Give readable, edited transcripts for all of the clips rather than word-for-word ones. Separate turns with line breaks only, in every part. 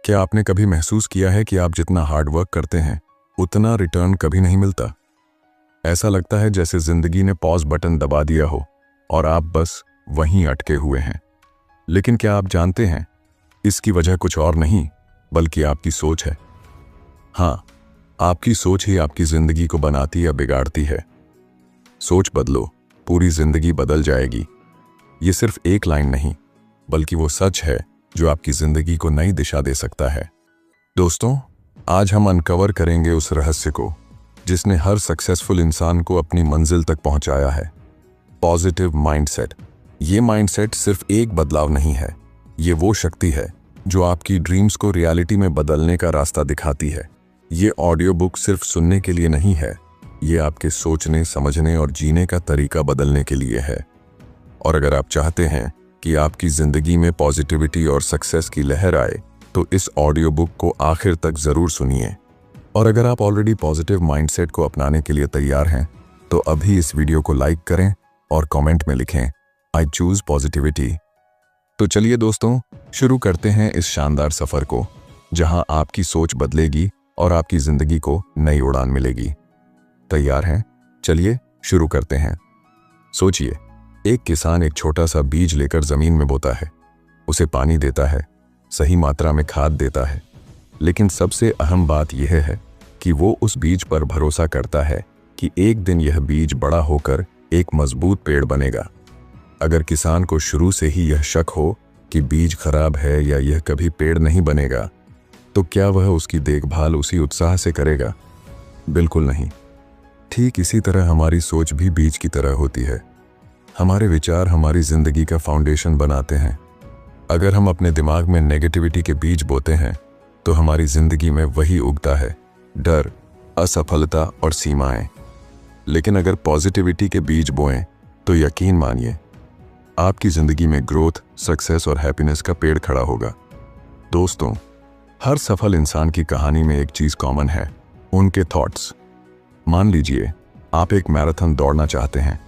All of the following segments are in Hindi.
क्या आपने कभी महसूस किया है कि आप जितना हार्ड वर्क करते हैं उतना रिटर्न कभी नहीं मिलता? ऐसा लगता है जैसे जिंदगी ने पॉज बटन दबा दिया हो और आप बस वहीं अटके हुए हैं। लेकिन क्या आप जानते हैं, इसकी वजह कुछ और नहीं बल्कि आपकी सोच है। हाँ, आपकी सोच ही आपकी जिंदगी को बनाती या बिगाड़ती है। सोच बदलो, पूरी जिंदगी बदल जाएगी। ये सिर्फ एक लाइन नहीं बल्कि वो सच है जो आपकी जिंदगी को नई दिशा दे सकता है। दोस्तों, आज हम अनकवर करेंगे उस रहस्य को जिसने हर सक्सेसफुल इंसान को अपनी मंजिल तक पहुंचाया है। Positive mindset. ये माइंडसेट सिर्फ एक बदलाव नहीं है, ये वो शक्ति है जो आपकी ड्रीम्स को रियलिटी में बदलने का रास्ता दिखाती है। ये ऑडियो बुक सिर्फ सुनने के लिए नहीं है, ये आपके सोचने, समझने और जीने का तरीका बदलने के लिए है। और अगर आप चाहते हैं कि आपकी जिंदगी में पॉजिटिविटी और सक्सेस की लहर आए तो इस ऑडियो बुक को आखिर तक जरूर सुनिए। और अगर आप ऑलरेडी पॉजिटिव माइंडसेट को अपनाने के लिए तैयार हैं तो अभी इस वीडियो को लाइक करें और कमेंट में लिखें, आई चूज पॉजिटिविटी। तो चलिए दोस्तों, शुरू करते हैं इस शानदार सफर को जहां आपकी सोच बदलेगी और आपकी जिंदगी को नई उड़ान मिलेगी। तैयार हैं? चलिए शुरू करते हैं। सोचिए, एक किसान एक छोटा सा बीज लेकर जमीन में बोता है। उसे पानी देता है, सही मात्रा में खाद देता है, लेकिन सबसे अहम बात यह है कि वो उस बीज पर भरोसा करता है कि एक दिन यह बीज बड़ा होकर एक मजबूत पेड़ बनेगा। अगर किसान को शुरू से ही यह शक हो कि बीज खराब है या यह कभी पेड़ नहीं बनेगा, तो क्या वह उसकी देखभाल उसी उत्साह से करेगा? बिल्कुल नहीं। ठीक इसी तरह हमारी सोच भी बीज की तरह होती है। हमारे विचार हमारी जिंदगी का फाउंडेशन बनाते हैं। अगर हम अपने दिमाग में नेगेटिविटी के बीज बोते हैं तो हमारी जिंदगी में वही उगता है, डर, असफलता और सीमाएं। लेकिन अगर पॉजिटिविटी के बीज बोएं तो यकीन मानिए, आपकी जिंदगी में ग्रोथ, सक्सेस और हैप्पीनेस का पेड़ खड़ा होगा। दोस्तों, हर सफल इंसान की कहानी में एक चीज कॉमन है, उनके थॉट्स। मान लीजिए आप एक मैराथन दौड़ना चाहते हैं,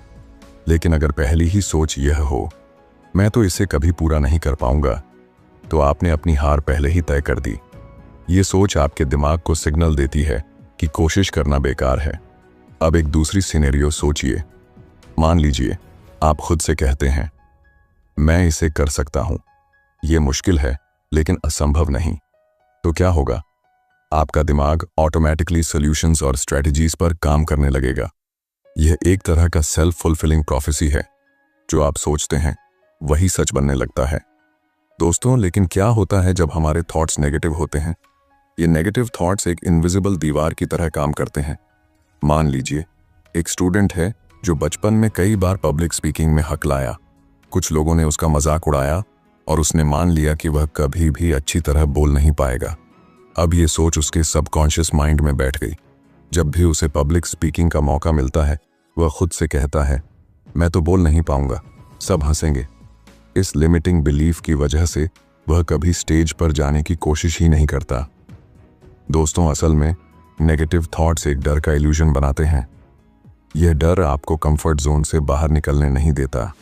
लेकिन अगर पहली ही सोच यह हो, मैं तो इसे कभी पूरा नहीं कर पाऊंगा, तो आपने अपनी हार पहले ही तय कर दी। ये सोच आपके दिमाग को सिग्नल देती है कि कोशिश करना बेकार है। अब एक दूसरी सिनेरियो सोचिए। मान लीजिए आप खुद से कहते हैं, मैं इसे कर सकता हूं, यह मुश्किल है लेकिन असंभव नहीं। तो क्या होगा? आपका दिमाग ऑटोमेटिकली सॉल्यूशंस और स्ट्रेटजीज पर काम करने लगेगा। यह एक तरह का सेल्फ फुलफिलिंग प्रोफेसी है। जो आप सोचते हैं वही सच बनने लगता है। दोस्तों, लेकिन क्या होता है जब हमारे थॉट्स नेगेटिव होते हैं? ये नेगेटिव थॉट्स एक इनविजिबल दीवार की तरह काम करते हैं। मान लीजिए एक स्टूडेंट है जो बचपन में कई बार पब्लिक स्पीकिंग में हकलाया। कुछ लोगों ने उसका मजाक उड़ाया और उसने मान लिया कि वह कभी भी अच्छी तरह बोल नहीं पाएगा। अब ये सोच उसके सबकॉन्शियस माइंड में बैठ गई। जब भी उसे पब्लिक स्पीकिंग का मौका मिलता है, वह खुद से कहता है, मैं तो बोल नहीं पाऊंगा, सब हंसेंगे। इस लिमिटिंग बिलीफ की वजह से वह कभी स्टेज पर जाने की कोशिश ही नहीं करता। दोस्तों, असल में नेगेटिव थॉट्स एक डर का इल्यूजन बनाते हैं। यह डर आपको कंफर्ट जोन से बाहर निकलने नहीं देता,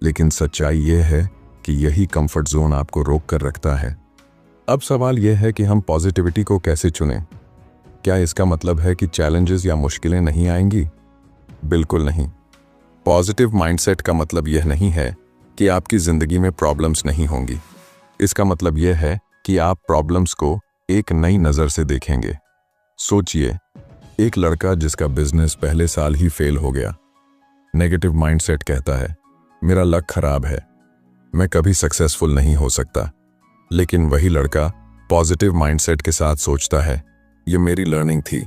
लेकिन सच्चाई यह है कि यही कंफर्ट जोन आपको रोक कर रखता है। अब सवाल यह है कि हम पॉजिटिविटी को कैसे चुनें? क्या इसका मतलब है कि चैलेंजेस या मुश्किलें नहीं आएंगी? बिल्कुल नहीं। पॉजिटिव माइंडसेट का मतलब यह नहीं है कि आपकी जिंदगी में प्रॉब्लम्स नहीं होंगी। इसका मतलब यह है कि आप प्रॉब्लम्स को एक नई नज़र से देखेंगे। सोचिए, एक लड़का जिसका बिजनेस पहले साल ही फेल हो गया। नेगेटिव माइंडसेट कहता है, मेरा लक खराब है, मैं कभी सक्सेसफुल नहीं हो सकता। लेकिन वही लड़का पॉजिटिव माइंडसेट के साथ सोचता है, ये मेरी लर्निंग थी,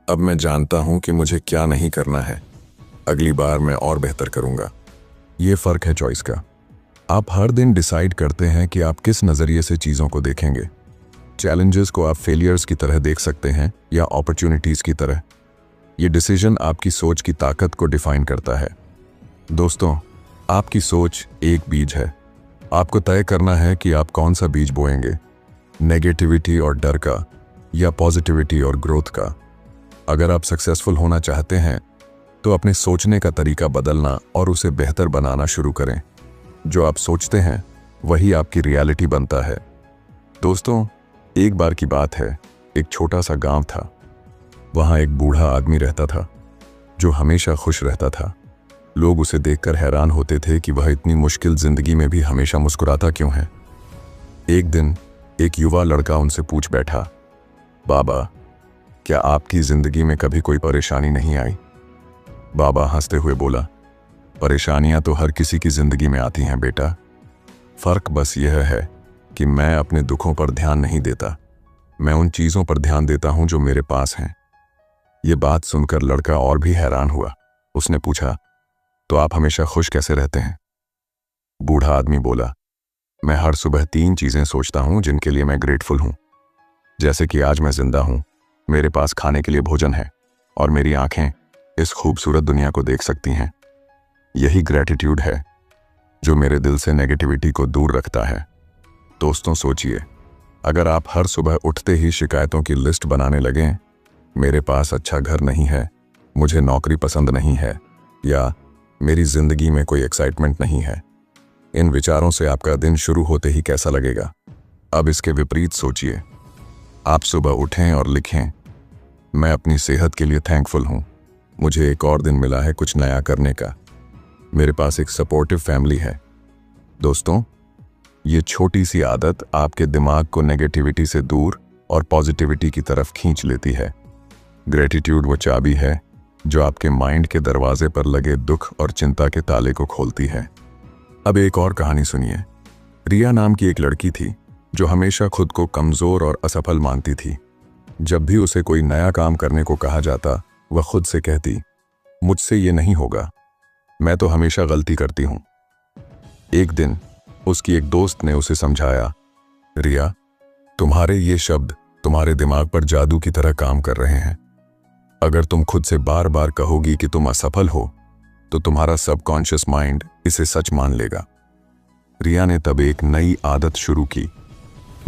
अब मैं जानता हूं कि मुझे क्या नहीं करना है, अगली बार मैं और बेहतर करूंगा। ये फर्क है चॉइस का। आप हर दिन डिसाइड करते हैं कि आप किस नज़रिए से चीज़ों को देखेंगे। चैलेंजेस को आप फेलियर्स की तरह देख सकते हैं या अपॉर्चुनिटीज़ की तरह। ये डिसीजन आपकी सोच की ताकत को डिफाइन करता है। दोस्तों, आपकी सोच एक बीज है। आपको तय करना है कि आप कौन सा बीज बोएंगे, नेगेटिविटी और डर का या पॉजिटिविटी और ग्रोथ का। अगर आप सक्सेसफुल होना चाहते हैं तो अपने सोचने का तरीका बदलना और उसे बेहतर बनाना शुरू करें। जो आप सोचते हैं वही आपकी रियलिटी बनता है। दोस्तों, एक बार की बात है, एक छोटा सा गांव था। वहां एक बूढ़ा आदमी रहता था जो हमेशा खुश रहता था। लोग उसे देखकर हैरान होते थे कि वह इतनी मुश्किल जिंदगी में भी हमेशा मुस्कुराता क्यों है। एक दिन एक युवा लड़का उनसे पूछ बैठा, बाबा, क्या आपकी जिंदगी में कभी कोई परेशानी नहीं आई? बाबा हंसते हुए बोला, परेशानियां तो हर किसी की जिंदगी में आती हैं बेटा। फर्क बस यह है कि मैं अपने दुखों पर ध्यान नहीं देता, मैं उन चीजों पर ध्यान देता हूं जो मेरे पास हैं। ये बात सुनकर लड़का और भी हैरान हुआ। उसने पूछा, तो आप हमेशा खुश कैसे रहते हैं? बूढ़ा आदमी बोला, मैं हर सुबह 3 चीजें सोचता हूं जिनके लिए मैं ग्रेटफुल हूं। जैसे कि आज मैं जिंदा हूं, मेरे पास खाने के लिए भोजन है और मेरी आंखें इस खूबसूरत दुनिया को देख सकती हैं। यही ग्रेटिट्यूड है जो मेरे दिल से नेगेटिविटी को दूर रखता है। दोस्तों सोचिए, अगर आप हर सुबह उठते ही शिकायतों की लिस्ट बनाने लगें, मेरे पास अच्छा घर नहीं है, मुझे नौकरी पसंद नहीं है, या मेरी जिंदगी में कोई एक्साइटमेंट नहीं है, इन विचारों से आपका दिन शुरू होते ही कैसा लगेगा? अब इसके विपरीत सोचिए। आप सुबह उठें और लिखें, मैं अपनी सेहत के लिए थैंकफुल हूं, मुझे एक और दिन मिला है कुछ नया करने का, मेरे पास एक सपोर्टिव फैमिली है। दोस्तों, ये छोटी सी आदत आपके दिमाग को नेगेटिविटी से दूर और पॉजिटिविटी की तरफ खींच लेती है। ग्रेटिट्यूड वो चाबी है जो आपके माइंड के दरवाजे पर लगे दुख और चिंता के ताले को खोलती है। अब एक और कहानी सुनिए। रिया नाम की एक लड़की थी जो हमेशा खुद को कमजोर और असफल मानती थी। जब भी उसे कोई नया काम करने को कहा जाता, वह खुद से कहती, मुझसे ये नहीं होगा, मैं तो हमेशा गलती करती हूं। एक दिन उसकी एक दोस्त ने उसे समझाया, रिया, तुम्हारे ये शब्द तुम्हारे दिमाग पर जादू की तरह काम कर रहे हैं। अगर तुम खुद से बार बार कहोगी कि तुम असफल हो, तो तुम्हारा सबकॉन्शियस माइंड इसे सच मान लेगा। रिया ने तब एक नई आदत शुरू की।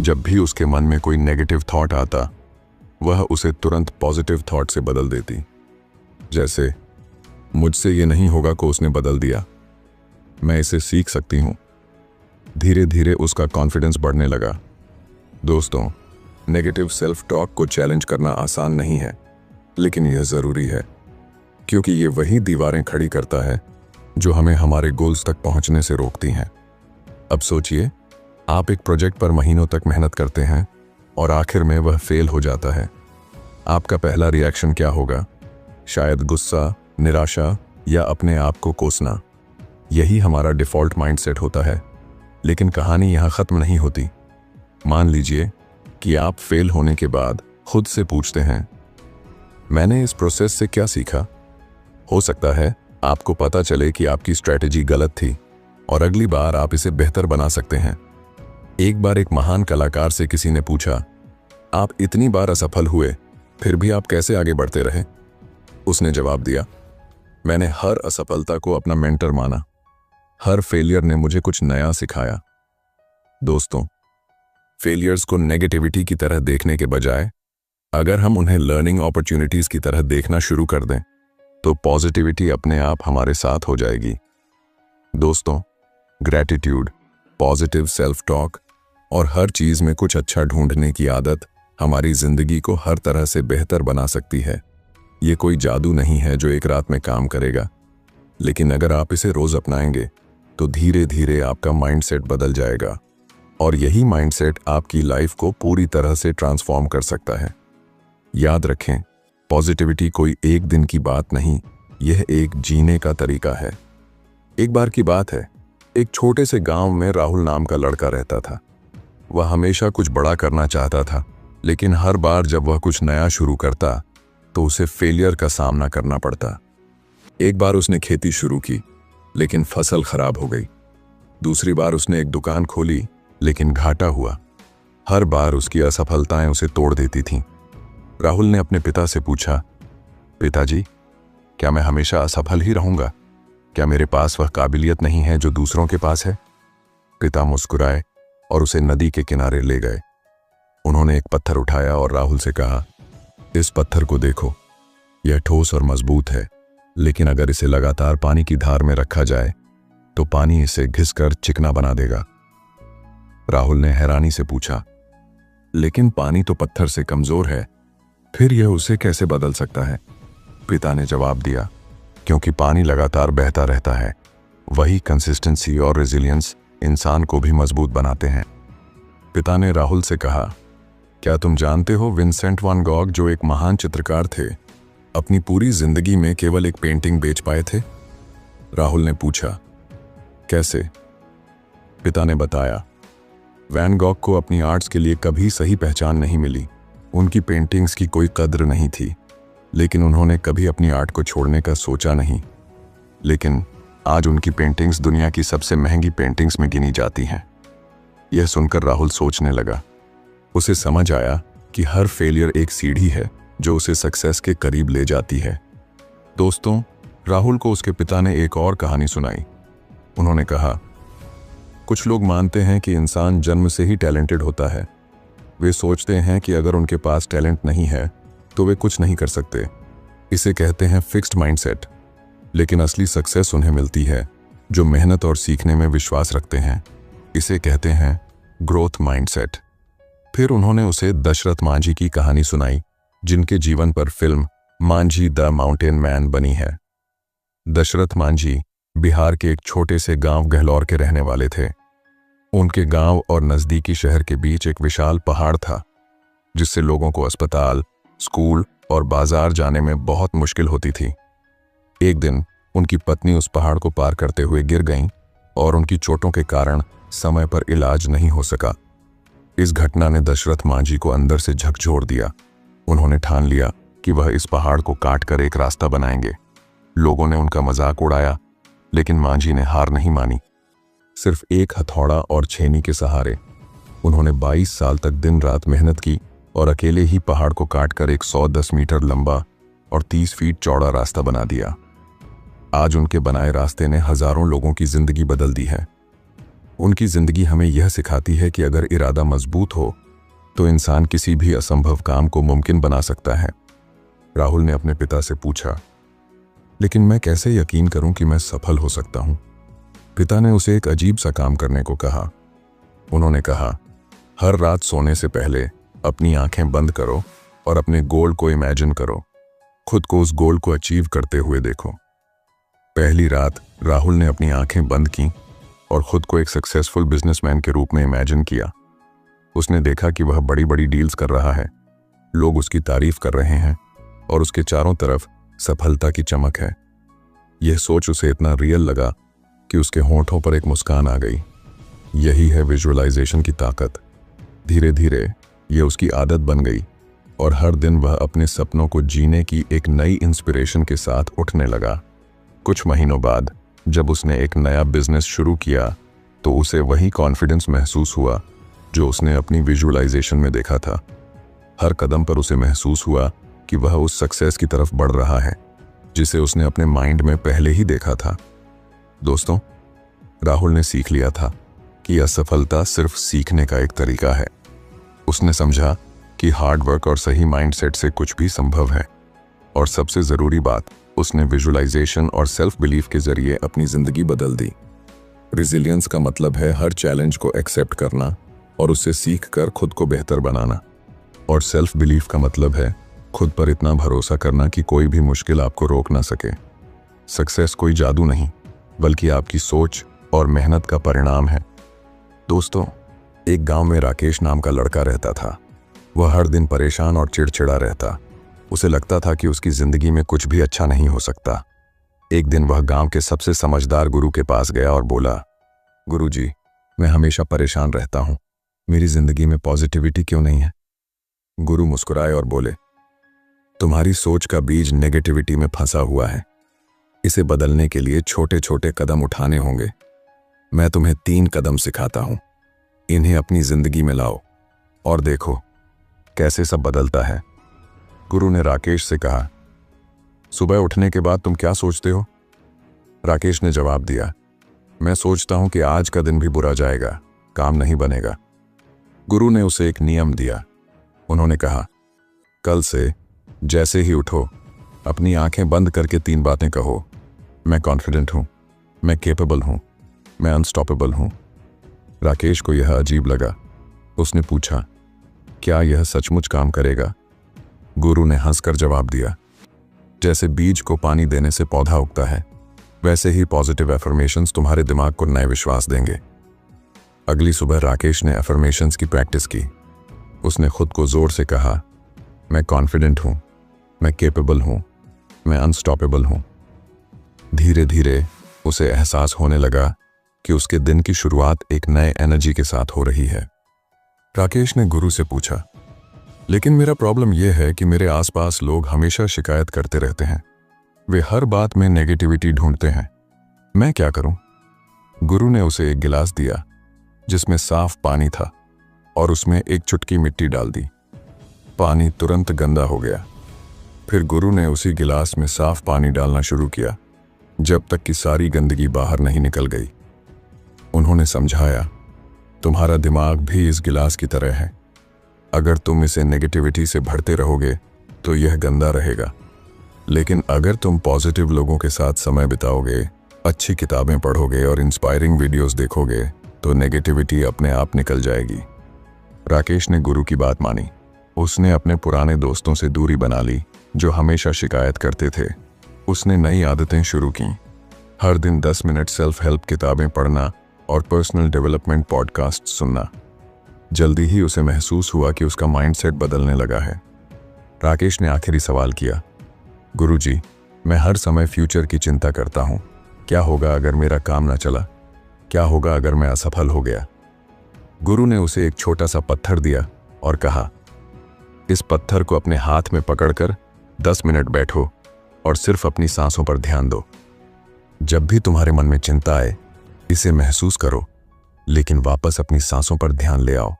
जब भी उसके मन में कोई नेगेटिव थॉट आता, वह उसे तुरंत पॉजिटिव थॉट से बदल देती। जैसे, मुझसे ये नहीं होगा को उसने बदल दिया, मैं इसे सीख सकती हूं। धीरे धीरे उसका कॉन्फिडेंस बढ़ने लगा। दोस्तों, नेगेटिव सेल्फ टॉक को चैलेंज करना आसान नहीं है, लेकिन यह जरूरी है, क्योंकि ये वही दीवारें खड़ी करता है जो हमें हमारे गोल्स तक पहुंचने से रोकती हैं। अब सोचिए, आप एक प्रोजेक्ट पर महीनों तक मेहनत करते हैं और आखिर में वह फेल हो जाता है। आपका पहला रिएक्शन क्या होगा? शायद गुस्सा, निराशा या अपने आप को कोसना। यही हमारा डिफॉल्ट माइंडसेट होता है। लेकिन कहानी यहाँ खत्म नहीं होती। मान लीजिए कि आप फेल होने के बाद खुद से पूछते हैं, मैंने इस प्रोसेस से क्या सीखा? हो सकता है आपको पता चले कि आपकी स्ट्रैटेजी गलत थी और अगली बार आप इसे बेहतर बना सकते हैं। एक बार एक महान कलाकार से किसी ने पूछा, आप इतनी बार असफल हुए, फिर भी आप कैसे आगे बढ़ते रहे? उसने जवाब दिया, मैंने हर असफलता को अपना मेंटर माना, हर फेलियर ने मुझे कुछ नया सिखाया। दोस्तों, फेलियर्स को नेगेटिविटी की तरह देखने के बजाय अगर हम उन्हें लर्निंग अपॉर्चुनिटीज की तरह देखना शुरू कर दें, तो पॉजिटिविटी अपने आप हमारे साथ हो जाएगी। दोस्तों, ग्रैटिट्यूड, पॉजिटिव सेल्फ टॉक और हर चीज में कुछ अच्छा ढूंढने की आदत हमारी जिंदगी को हर तरह से बेहतर बना सकती है। ये कोई जादू नहीं है जो एक रात में काम करेगा, लेकिन अगर आप इसे रोज अपनाएंगे तो धीरे धीरे आपका माइंडसेट बदल जाएगा और यही माइंडसेट आपकी लाइफ को पूरी तरह से ट्रांसफॉर्म कर सकता है। याद रखें, पॉजिटिविटी कोई एक दिन की बात नहीं, यह एक जीने का तरीका है। एक बार की बात है, एक छोटे से गांव में राहुल नाम का लड़का रहता था। वह हमेशा कुछ बड़ा करना चाहता था, लेकिन हर बार जब वह कुछ नया शुरू करता तो उसे फेलियर का सामना करना पड़ता। एक बार उसने खेती शुरू की, लेकिन फसल खराब हो गई। दूसरी बार उसने एक दुकान खोली, लेकिन घाटा हुआ। हर बार उसकी असफलताएं उसे तोड़ देती थीं। राहुल ने अपने पिता से पूछा, पिताजी, क्या मैं हमेशा असफल ही रहूंगा? क्या मेरे पास वह काबिलियत नहीं है जो दूसरों के पास है? पिता मुस्कुराए और उसे नदी के किनारे ले गए। उन्होंने एक पत्थर उठाया और राहुल से कहा, इस पत्थर को देखो, यह ठोस और मजबूत है, लेकिन अगर इसे लगातार पानी की धार में रखा जाए तो पानी इसे घिसकर चिकना बना देगा। राहुल ने हैरानी से पूछा, लेकिन पानी तो पत्थर से कमजोर है, फिर यह उसे कैसे बदल सकता है? पिता ने जवाब दिया, क्योंकि पानी लगातार बहता रहता है। वही कंसिस्टेंसी और रेजिलियंस इंसान को भी मजबूत बनाते हैं। पिता ने राहुल से कहा, क्या तुम जानते हो विंसेंट वैन गॉग, जो एक महान चित्रकार थे, अपनी पूरी जिंदगी में केवल एक पेंटिंग बेच पाए थे? राहुल ने पूछा, कैसे? पिता ने बताया, वैन गॉग को अपनी आर्ट्स के लिए कभी सही पहचान नहीं मिली। उनकी पेंटिंग्स की कोई कद्र नहीं थी, लेकिन उन्होंने कभी अपनी आर्ट को छोड़ने का सोचा नहीं। लेकिन आज उनकी पेंटिंग्स दुनिया की सबसे महंगी पेंटिंग्स में गिनी जाती हैं। यह सुनकर राहुल सोचने लगा। उसे समझ आया कि हर फेलियर एक सीढ़ी है जो उसे सक्सेस के करीब ले जाती है। दोस्तों, राहुल को उसके पिता ने एक और कहानी सुनाई। उन्होंने कहा, कुछ लोग मानते हैं कि इंसान जन्म से ही टैलेंटेड होता है। वे सोचते हैं कि अगर उनके पास टैलेंट नहीं है तो वे कुछ नहीं कर सकते। इसे कहते हैं फिक्स्ड माइंडसेट। लेकिन असली सक्सेस उन्हें मिलती है जो मेहनत और सीखने में विश्वास रखते हैं। इसे कहते हैं ग्रोथ माइंडसेट। फिर उन्होंने उसे दशरथ मांझी की कहानी सुनाई, जिनके जीवन पर film Manjhi the mountain man बनी है। दशरथ मांझी बिहार के एक छोटे से गांव गहलौर के रहने वाले थे। उनके गांव और नजदीकी शहर के बीच एक विशाल पहाड़ था, जिससे लोगों को अस्पताल, स्कूल और बाजार जाने में बहुत मुश्किल होती थी। एक दिन उनकी पत्नी उस पहाड़ को पार करते हुए गिर गईं और उनकी चोटों के कारण समय पर इलाज नहीं हो सका। इस घटना ने दशरथ मांझी को अंदर से झकझोर दिया। उन्होंने ठान लिया कि वह इस पहाड़ को काटकर एक रास्ता बनाएंगे। लोगों ने उनका मजाक उड़ाया, लेकिन मांझी ने हार नहीं मानी। सिर्फ एक हथौड़ा और छेनी के सहारे उन्होंने 22 साल तक दिन रात मेहनत की और अकेले ही पहाड़ को काटकर एक 110 मीटर लंबा और 30 फीट चौड़ा रास्ता बना दिया। आज उनके बनाए रास्ते ने हजारों लोगों की जिंदगी बदल दी है। उनकी जिंदगी हमें यह सिखाती है कि अगर इरादा मजबूत हो तो इंसान किसी भी असंभव काम को मुमकिन बना सकता है। राहुल ने अपने पिता से पूछा, लेकिन मैं कैसे यकीन करूं कि मैं सफल हो सकता हूं? पिता ने उसे एक अजीब सा काम करने को कहा। उन्होंने कहा, हर रात सोने से पहले अपनी आंखें बंद करो और अपने गोल को इमेजिन करो। खुद को उस गोल को अचीव करते हुए देखो। पहली रात राहुल ने अपनी आंखें बंद की और खुद को एक सक्सेसफुल बिजनेसमैन के रूप में इमेजिन किया। उसने देखा कि वह बड़ी बड़ी डील्स कर रहा है, लोग उसकी तारीफ कर रहे हैं और उसके चारों तरफ सफलता की चमक है। यह सोच उसे इतना रियल लगा कि उसके होंठों पर एक मुस्कान आ गई। यही है विजुअलाइजेशन की ताकत। धीरे धीरे यह उसकी आदत बन गई और हर दिन वह अपने सपनों को जीने की एक नई इंस्पिरेशन के साथ उठने लगा। कुछ महीनों बाद जब उसने एक नया बिजनेस शुरू किया तो उसे वही कॉन्फिडेंस महसूस हुआ जो उसने अपनी विजुअलाइजेशन में देखा था। हर कदम पर उसे महसूस हुआ कि वह उस सक्सेस की तरफ बढ़ रहा है जिसे उसने अपने माइंड में पहले ही देखा था। दोस्तों, राहुल ने सीख लिया था कि असफलता सिर्फ सीखने का एक तरीका है। उसने समझा कि हार्ड वर्क और सही माइंडसेट से कुछ भी संभव है। और सबसे जरूरी बात, उसने विजुअलाइजेशन और सेल्फ बिलीफ के जरिए अपनी जिंदगी बदल दी। रेजिलियंस का मतलब है हर चैलेंज को एक्सेप्ट करना और उससे सीख कर खुद को बेहतर बनाना। और सेल्फ बिलीफ का मतलब है खुद पर इतना भरोसा करना कि कोई भी मुश्किल आपको रोक ना सके। सक्सेस कोई जादू नहीं, बल्कि आपकी सोच और मेहनत का परिणाम है। दोस्तों, एक गांव में राकेश नाम का लड़का रहता था। वह हर दिन परेशान और चिड़चिड़ा रहता। उसे लगता था कि उसकी जिंदगी में कुछ भी अच्छा नहीं हो सकता। एक दिन वह गांव के सबसे समझदार गुरु के पास गया और बोला, गुरुजी, मैं हमेशा परेशान रहता हूं, मेरी जिंदगी में पॉजिटिविटी क्यों नहीं है? गुरु मुस्कुराए और बोले, तुम्हारी सोच का बीज नेगेटिविटी में फंसा हुआ है। इसे बदलने के लिए छोटे छोटे कदम उठाने होंगे। मैं तुम्हें 3 कदम सिखाता हूं, इन्हें अपनी जिंदगी में लाओ और देखो कैसे सब बदलता है। गुरु ने राकेश से कहा, सुबह उठने के बाद तुम क्या सोचते हो? राकेश ने जवाब दिया, मैं सोचता हूं कि आज का दिन भी बुरा जाएगा, काम नहीं बनेगा। गुरु ने उसे एक नियम दिया। उन्होंने कहा, कल से जैसे ही उठो अपनी आंखें बंद करके 3 बातें कहो। मैं कॉन्फिडेंट हूं, मैं केपेबल हूं, मैं अनस्टॉपेबल हूं। राकेश को यह अजीब लगा। उसने पूछा, क्या यह सचमुच काम करेगा? गुरु ने हंसकर जवाब दिया, जैसे बीज को पानी देने से पौधा उगता है, वैसे ही पॉजिटिव एफर्मेशंस तुम्हारे दिमाग को नए विश्वास देंगे। अगली सुबह राकेश ने एफर्मेशंस की प्रैक्टिस की। उसने खुद को जोर से कहा, मैं कॉन्फिडेंट हूं, मैं केपेबल हूं, मैं अनस्टॉपेबल हूं। धीरे धीरे उसे एहसास होने लगा कि उसके दिन की शुरुआत एक नए एनर्जी के साथ हो रही है। राकेश ने गुरु से पूछा, लेकिन मेरा प्रॉब्लम यह है कि मेरे आसपास लोग हमेशा शिकायत करते रहते हैं। वे हर बात में नेगेटिविटी ढूंढते हैं। मैं क्या करूं? गुरु ने उसे एक गिलास दिया जिसमें साफ पानी था और उसमें एक चुटकी मिट्टी डाल दी। पानी तुरंत गंदा हो गया। फिर गुरु ने उसी गिलास में साफ पानी डालना शुरू किया जब तक कि सारी गंदगी बाहर नहीं निकल गई। उन्होंने समझाया, तुम्हारा दिमाग भी इस गिलास की तरह है। अगर तुम इसे नेगेटिविटी से भरते रहोगे तो यह गंदा रहेगा, लेकिन अगर तुम पॉजिटिव लोगों के साथ समय बिताओगे, अच्छी किताबें पढ़ोगे और इंस्पायरिंग वीडियोस देखोगे तो नेगेटिविटी अपने आप निकल जाएगी। राकेश ने गुरु की बात मानी। उसने अपने पुराने दोस्तों से दूरी बना ली जो हमेशा शिकायत करते थे। उसने नई आदतें शुरू की, हर दिन 10 मिनट सेल्फ हेल्प किताबें पढ़ना और पर्सनल डेवलपमेंट पॉडकास्ट सुनना। जल्दी ही उसे महसूस हुआ कि उसका माइंडसेट बदलने लगा है। राकेश ने आखिरी सवाल किया, गुरुजी, मैं हर समय फ्यूचर की चिंता करता हूँ। क्या होगा अगर मेरा काम ना चला? क्या होगा अगर मैं असफल हो गया? गुरु ने उसे एक छोटा सा पत्थर दिया और कहा, इस पत्थर को अपने हाथ में पकड़कर 10 मिनट बैठो और सिर्फ अपनी सांसों पर ध्यान दो। जब भी तुम्हारे मन में चिंता आए, इसे महसूस करो, लेकिन वापस अपनी सांसों पर ध्यान ले आओ।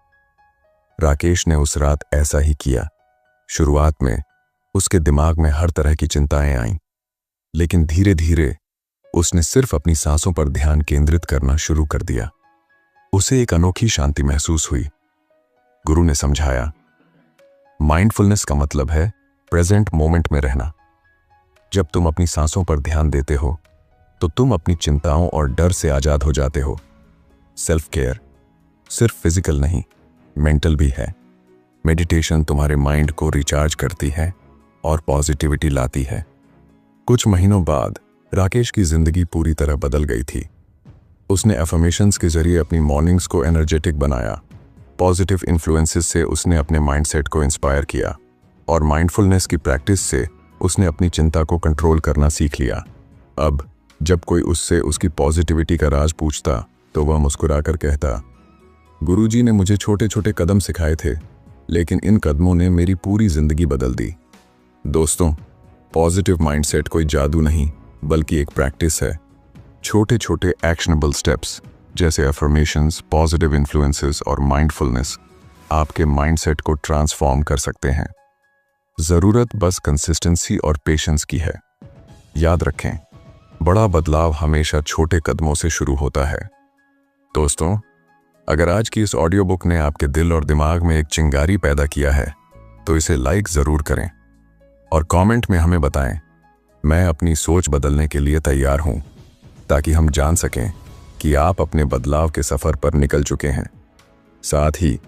राकेश ने उस रात ऐसा ही किया। शुरुआत में उसके दिमाग में हर तरह की चिंताएं आईं, लेकिन धीरे धीरे उसने सिर्फ अपनी सांसों पर ध्यान केंद्रित करना शुरू कर दिया। उसे एक अनोखी शांति महसूस हुई। गुरु ने समझाया, माइंडफुलनेस का मतलब है प्रेजेंट मोमेंट में रहना। जब तुम अपनी सांसों पर ध्यान देते हो तो तुम अपनी चिंताओं और डर से आजाद हो जाते हो। सेल्फ केयर सिर्फ फिजिकल नहीं, मेंटल भी है। मेडिटेशन तुम्हारे माइंड को रिचार्ज करती है और पॉजिटिविटी लाती है। कुछ महीनों बाद राकेश की जिंदगी पूरी तरह बदल गई थी। उसने अफर्मेशंस के जरिए अपनी मॉर्निंग्स को एनर्जेटिक बनाया। पॉजिटिव इन्फ्लुएंसेस से उसने अपने माइंडसेट को इंस्पायर किया और माइंडफुलनेस की प्रैक्टिस से उसने अपनी चिंता को कंट्रोल करना सीख लिया। अब जब कोई उससे उसकी पॉजिटिविटी का राज पूछता तो वह मुस्कुराकर कहता, गुरुजी ने मुझे छोटे छोटे कदम सिखाए थे, लेकिन इन कदमों ने मेरी पूरी जिंदगी बदल दी। दोस्तों, पॉजिटिव माइंडसेट कोई जादू नहीं, बल्कि एक प्रैक्टिस है। छोटे छोटे एक्शनेबल स्टेप्स जैसे अफर्मेशंस, पॉजिटिव इन्फ्लुएंसेस और माइंडफुलनेस आपके माइंडसेट को ट्रांसफॉर्म कर सकते हैं। जरूरत बस कंसिस्टेंसी और पेशेंस की है। याद रखें, बड़ा बदलाव हमेशा छोटे कदमों से शुरू होता है। दोस्तों, अगर आज की इस ऑडियो बुक ने आपके दिल और दिमाग में एक चिंगारी पैदा किया है तो इसे लाइक जरूर करें और कमेंट में हमें बताएं, मैं अपनी सोच बदलने के लिए तैयार हूं, ताकि हम जान सकें कि आप अपने बदलाव के सफर पर निकल चुके हैं। साथ ही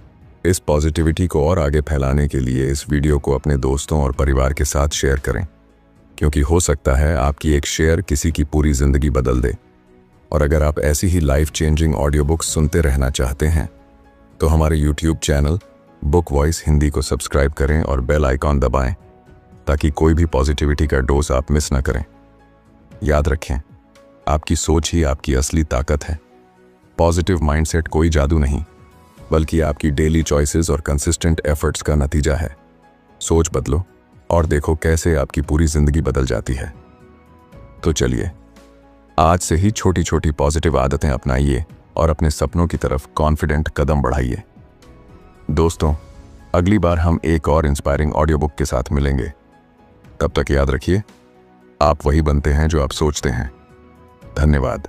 इस पॉजिटिविटी को और आगे फैलाने के लिए इस वीडियो को अपने दोस्तों और परिवार के साथ शेयर करें, क्योंकि हो सकता है आपकी एक शेयर किसी की पूरी जिंदगी बदल दे। और अगर आप ऐसी ही लाइफ चेंजिंग ऑडियो बुक्स सुनते रहना चाहते हैं तो हमारे YouTube channel book voice Hindi को सब्सक्राइब करें और बेल आइकॉन दबाएं, ताकि कोई भी पॉजिटिविटी का डोज आप मिस ना करें। याद रखें, आपकी सोच ही आपकी असली ताकत है। पॉजिटिव माइंडसेट कोई जादू नहीं, बल्कि आपकी डेली चॉइसेस और कंसिस्टेंट एफर्ट्स का नतीजा है। सोच बदलो और देखो कैसे आपकी पूरी जिंदगी बदल जाती है। तो चलिए, आज से ही छोटी छोटी पॉजिटिव आदतें अपनाइए और अपने सपनों की तरफ कॉन्फिडेंट कदम बढ़ाइए। दोस्तों, अगली बार हम एक और इंस्पायरिंग ऑडियो बुक के साथ मिलेंगे। तब तक याद रखिए, आप वही बनते हैं जो आप सोचते हैं। धन्यवाद।